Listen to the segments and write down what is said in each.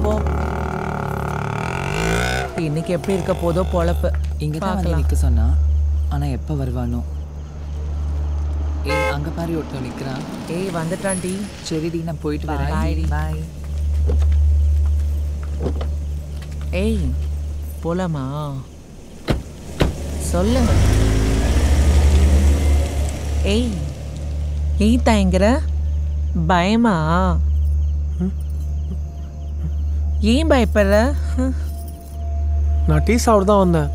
போ. இன்னைக்கு எப்படி இருக்க போதோ பொழப்பு. இங்க தான் வந்து நிக்க சொன்னா, ஆனா எப்ப வருவானோ. ஏய் அங்க பாரு ஒருத்தன் நிக்கிறான். ஏய் வந்துட்டான்டி. சரிடி நான் போயிட்டு வரேன். பாய் பாய். ஏய் போலாமா? சொல்லு. ஏய் ஏன் தயங்குற? பயமா? ஏன் பயப்படுற? நான் டீ சாப்பிட தான் வந்தேன்.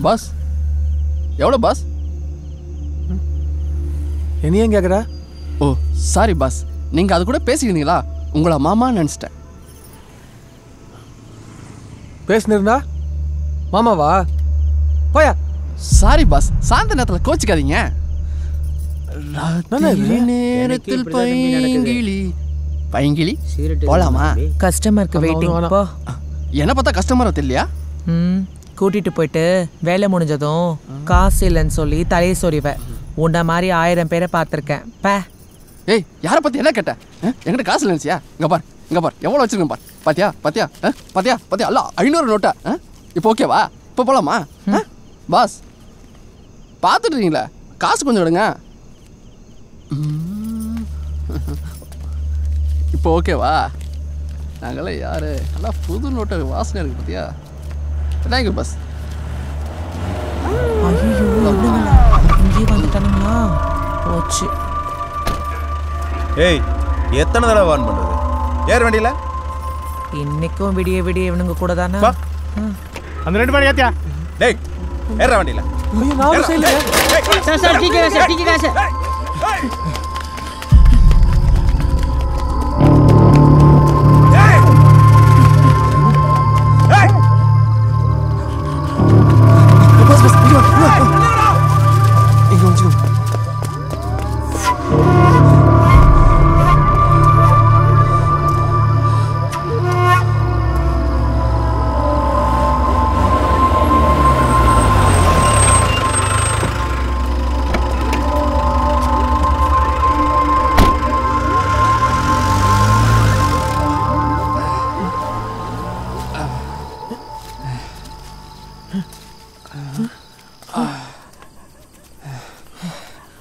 பாஸ் எவ்வளோ பாஸ்? என்னையும் கேட்குற? ஓ சாரி பாஸ், நீங்கள் அது கூட பேசிக்கிறீங்களா? உங்களை மாமான்னு நினச்சிட்டேன். பேசினிருந்தா மாமாவா? போயா. சாரி பாஸ், சாயந்தர நேரத்தில் கோச்சிக்காதீங்க. நேரத்தில் பைங்கிளி பைங்கிளி போலாமா? கஸ்டமருக்கு வெயிட்டிங் போ. என்ன பார்த்தா கஸ்டமரை தெரியலையா? கூட்டிட்டு போயிட்டு வேலை முடிஞ்சதும் காசு இல்லைன்னு சொல்லி தலையை சொறிவேன். உன்ன மாதிரி 1000 பேரை பார்த்துருக்கேன். பே. ஏய் யாரை பற்றி என்ன கேட்டேன்? என்கிட்ட காசு நினச்சியா? இங்கே பார் எவ்வளோ வச்சுருக்கேன் பார். பாத்தியா பாத்தியா பாத்தியா பாத்தியா அல்ல 500 நோட்டா? இப்போ ஓகேவா? இப்போ போகலாமா? பாஸ் பார்த்துட்றீங்களா? காசு கொஞ்சம் விடுங்க. இப்போ ஓகேவா? நாங்களாம் யார்? நல்லா புது நோட்டை வாசனை இருக்குது பார்த்தியா? Thank you boss. ஐயோ இங்கே வந்துட்டானுங்களா? போச்சு. ஏய் எத்தனை தடவை வார்ன் பண்ணுறது? ஏர் வண்டியில் இன்னைக்கும் விடிய விடிய இவனுங்க கூட தானே. அந்த 2 பேரும் ஏத்தியா? டேய் ஏற வண்டியில். சார் ठीक है சார்.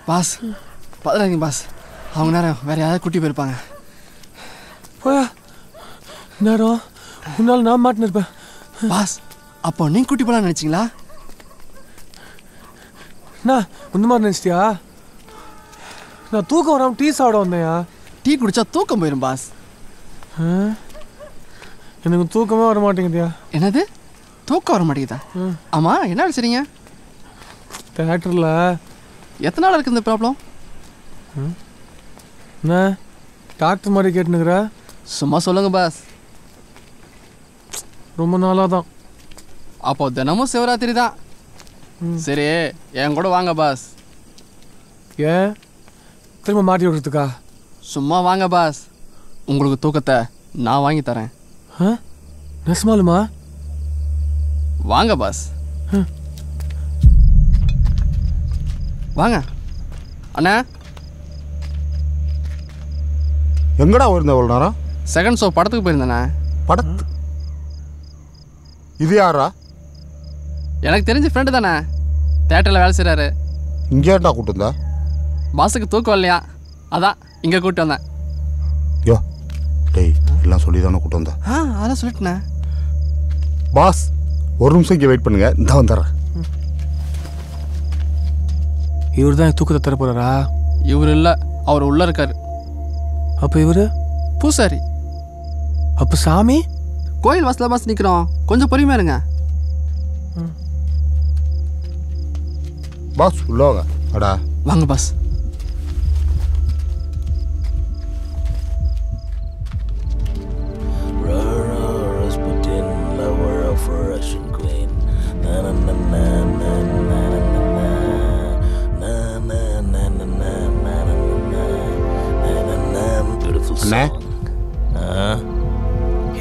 பாஸ் பார்த்துறாங்க பாஸ், அவங்க நேரம் வேற யாராவது கூட்டி போயிருப்பாங்க. போயா நேரம் உன்னால் நான் மாட்டின்னு இருப்பேன். பாஸ் அப்போ நீங்கள் கூட்டி போகலான்னு நினச்சிங்களா? நான் இந்த மாதிரி நினச்சிட்டியா? நான் தூக்கம் வராமல் டீ சாப்பிட வந்தேயா. டீ குடித்தா தூக்கம் போயிடும் பாஸ். எனக்கு தூக்கமே வர மாட்டேங்குதியா. என்னது தூக்கம் வர மாட்டேங்குதா? ஆமாம் என்ன அடிச்சிருங்க? தேட்டரில் எத்தனை நாள் இருக்குது இந்த ப்ராப்ளம்? என்ன டாக்டர் மாதிரி கேட்டுனுக்குற? சும்மா சொல்லுங்க பாஸ். ரொம்ப நாளாக தான். அப்போ தினமும் சிவராத்திரி தான். சரி என் கூட வாங்க பாஸ். ஏன் திரும்ப மாட்டி விடுறதுக்கா? சும்மா வாங்க பாஸ், உங்களுக்கு தூக்கத்தை நான் வாங்கி தரேன். நெசமாலுமா? வாங்க பாஸ். வாங்க அண்ணா. எங்கடா போயிருந்த இவ்வளோ நேரம்? செகண்ட் ஷோ படத்துக்கு போயிருந்தேண்ணா. படத்து? இது யாரா? எனக்கு தெரிஞ்ச ஃப்ரெண்டு தானே, தேட்டரில் வேலை செய்கிறாரு. இங்கே ஏன்டா கூட்டு வந்தா? பாஸுக்கு தூக்கம் இல்லையா, அதான் இங்கே கூப்பிட்டு வந்தேன். யோ டேய் எல்லாம் சொல்லி தானே கூட்டு வந்தா? அதெல்லாம் சொல்லிட்டுண்ணே. பாஸ் ஒரு நிமிஷம் இங்கே வெயிட் பண்ணுங்க, இந்த வந்துடுறேன். இவர் தான் தூக்கத்தை தர போறாரா? இவர் இல்லை, அவர் உள்ள இருக்காரு. அப்போ இவர் பூசாரி. அப்போ சாமி? கோயில் வாசல பாஸ் நிற்கிறோம், கொஞ்சம் பொறுமையா இருங்க. பாஸ் உள்ள வாங்க. அடா வாங்க பாஸ்.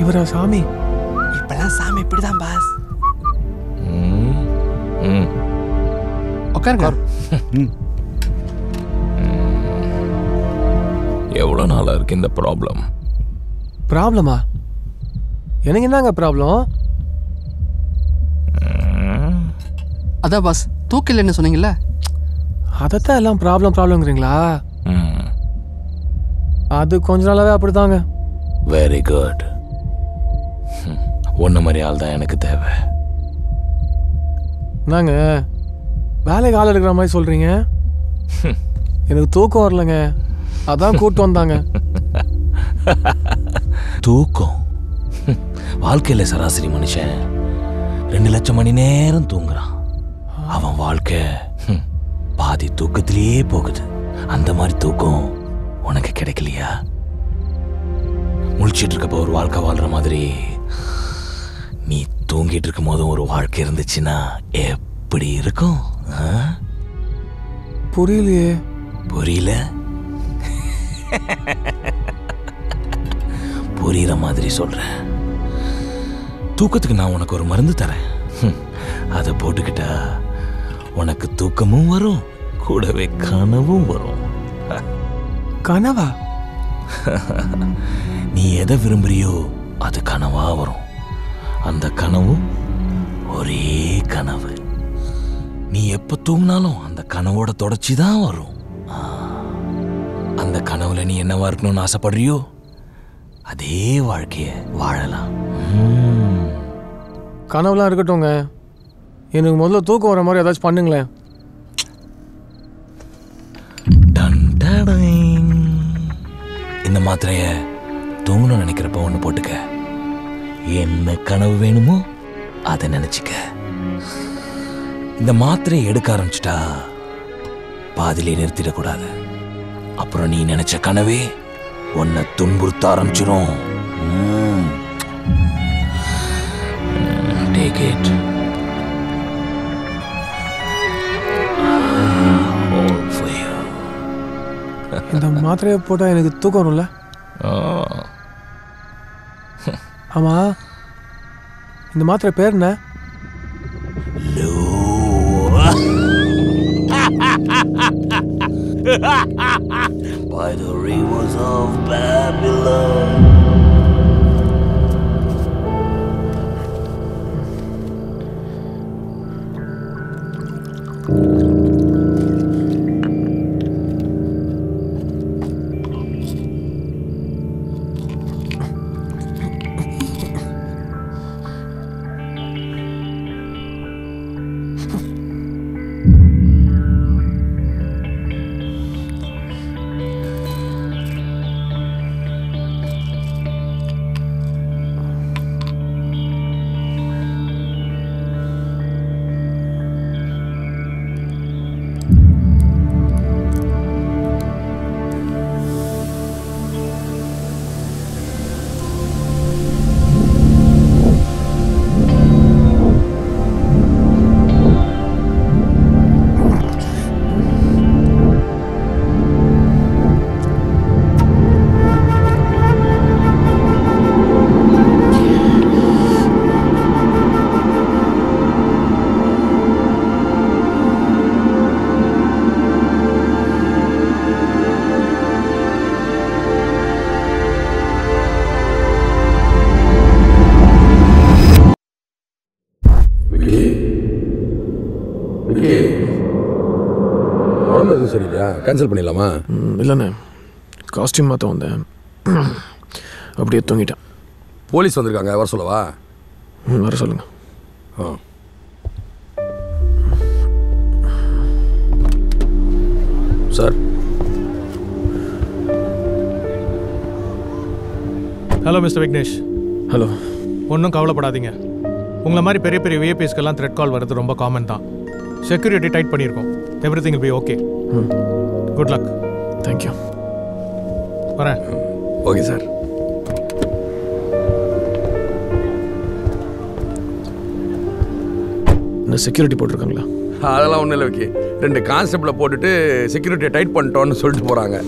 இவரா சாமி? இப்பெல்லாம் சாமி இப்படிதான் பாஸ். உட்காருங்க. எவ்வளோ நாளாக இருக்கு இந்த ப்ராப்ளம்? ப்ராப்ளமா? எனக்கு என்னங்க ப்ராப்ளம்? அதான் பாஸ் தூக்கம் இல்லைன்னு சொன்னீங்கல்ல, அதைத்தான் எல்லாம் ப்ராப்ளம்ங்கிறீங்களா? அது கொஞ்ச நாளாவே அப்படிதாங்க. Very good. ஒன்று மாதிரி ஆள் தான் எனக்கு தேவை. என்னங்க வேலைக்கு ஆள் எடுக்கிற மாதிரி சொல்றீங்க? எனக்கு தூக்கம் வரலங்க, அதான் கூப்பிட்டு வந்தாங்க. தூக்கம் வாழ்க்கையில் சராசரி மனுஷன் 2 லட்சம் மணி நேரம் தூங்குறான். அவன் வாழ்க்கை பாதி தூக்கத்திலேயே போகுது. அந்த மாதிரி தூக்கம் உனக்கு கிடைக்கலையா? முழிச்சிட்டு இருக்கப்போ ஒரு வாழ்க்கை வாழ்ற மாதிரி நீ தூங்கிட்டு இருக்கும் போதும் ஒரு வாழ்க்கை இருந்துச்சுன்னா எப்படி இருக்கும்? புரியலையே. புரியல? புரியுற மாதிரி சொல்றேன். தூக்கத்துக்கு நான் உனக்கு ஒரு மருந்து தரேன். அதை போட்டுக்கிட்டா உனக்கு தூக்கமும் வரும், கூடவே கனவும் வரும். கனவா? நீ எதை விரும்புறியோ அது கனவா வரும். அந்த கனவும் ஒரே கனவு. நீ எப்ப தூங்கினாலும் அந்த கனவோட தொடர்ச்சி தான் வரும். அந்த கனவுல நீ என்னவா இருக்கணும்னு ஆசைப்படுறியோ அதே வாழ்க்கைய வாழலாம். கனவுலாம் இருக்கட்டும்ங்க, எனக்கு முதல்ல தூக்கம் வர மாதிரி ஏதாச்சும் பண்ணுங்களேன். இந்த மாத்திரைய தூங்கணும்னு நினைக்கிறப்ப ஒன்று போட்டுக்க. என்ன கனவு வேணுமோ அதை நினைச்சுக்க. இந்த மாத்திரையை எடுக்க ஆரம்பிச்சிட்டா பாதிலே நிறுத்திடக்கூடாது. அப்புறம் நீ நினைச்ச கனவே உன்னை துன்புறுத்த ஆரம்பிச்சிரும். Take it. All for you. இந்த மாத்திரையை போட்டால் எனக்கு தூக்கம் வரும்ல? ஆமா, இந்த மாத்திரை பேர் என்ன? By the rivers of Babylon. சரியா கேன்சல் பண்ணிடலாமா? இல்லைண்ணே, காஸ்டியூம் மாற்ற வந்தேன், அப்படியே தூங்கிட்டேன். போலீஸ் வந்திருக்காங்க, வர சொல்லவா? வர சொல்லுங்க. Sir. Hello mister Vignesh. Hello. ஒன்றும் கவலைப்படாதீங்க. உங்களை மாதிரி பெரிய பெரிய விஐபிஸ்க்கெல்லாம் த்ரெட் கால் வருது ரொம்ப காமன் தான். செக்யூரிட்டி டைட் பண்ணியிருக்கோம். Everything will be okay. Good luck. Thank you. வரேன். Okay sir. என்ன செக்யூரிட்டி போட்டிருக்காங்களா? அதெல்லாம் ஒன்றும் இல்லை விக்கி, 2 கான்ஸ்டபிளை போட்டுட்டு செக்யூரிட்டியை டைட் பண்ணிட்டோன்னு சொல்லிட்டு போகிறாங்க.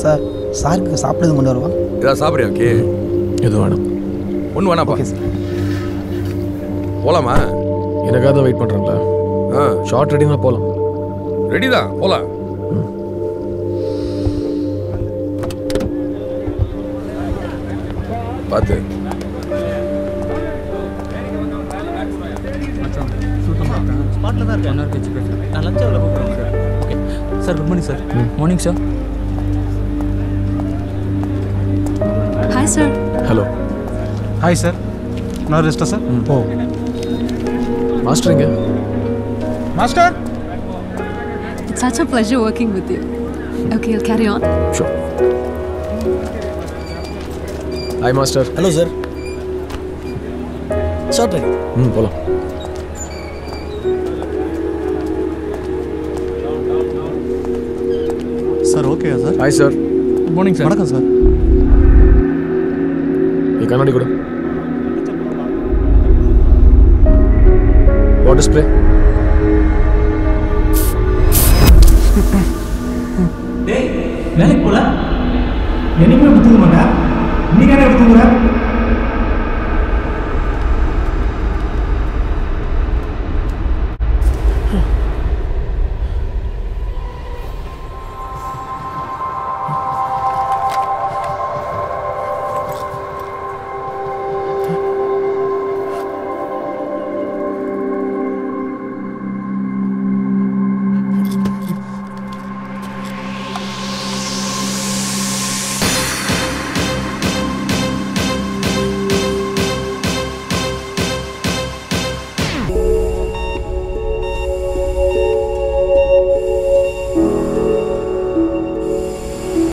சார், சாருக்கு சாப்பிடுறது கொண்டு வருவா? ஏதாவது சாப்பிட்றியா விக்கி? எது வேணும்? ஒன்று வேணாப்பா. போகலாமா? எனக்காக தான் வெயிட் பண்ணுறாங்களா? ஷார்ட் ரெடினா போகலாம். ரெடி தான், போகலாம். பார்த்து ஸ்பாட்டில் தான் இருக்கேன். 1 hour கழிச்சு பேசுகிறேன். நான் லஞ்ச் அவ்வளோ கூப்பிடுறேன் sir. Okay sir, good morning sir. Morning sir. Hi sir. Hello. Hi sir. நான் ரெஸ்டா சார்? ஓ மாஸ்டர் எங்க? Master. It's such a pleasure working with you. Okay, I'll carry on. Sure. Hi master. Hello sir. Short right. போலாம். Sir ஓகேயா sir? Hi sir. Good morning sir. வணக்கம் sir. நீ கண்ணாடி கொடு. What display? டேய் வேலைக்கு போல என்னைக்குமே விட்டுக்க மாட்டேன். நீங்க என்ன விட்டுக்குற?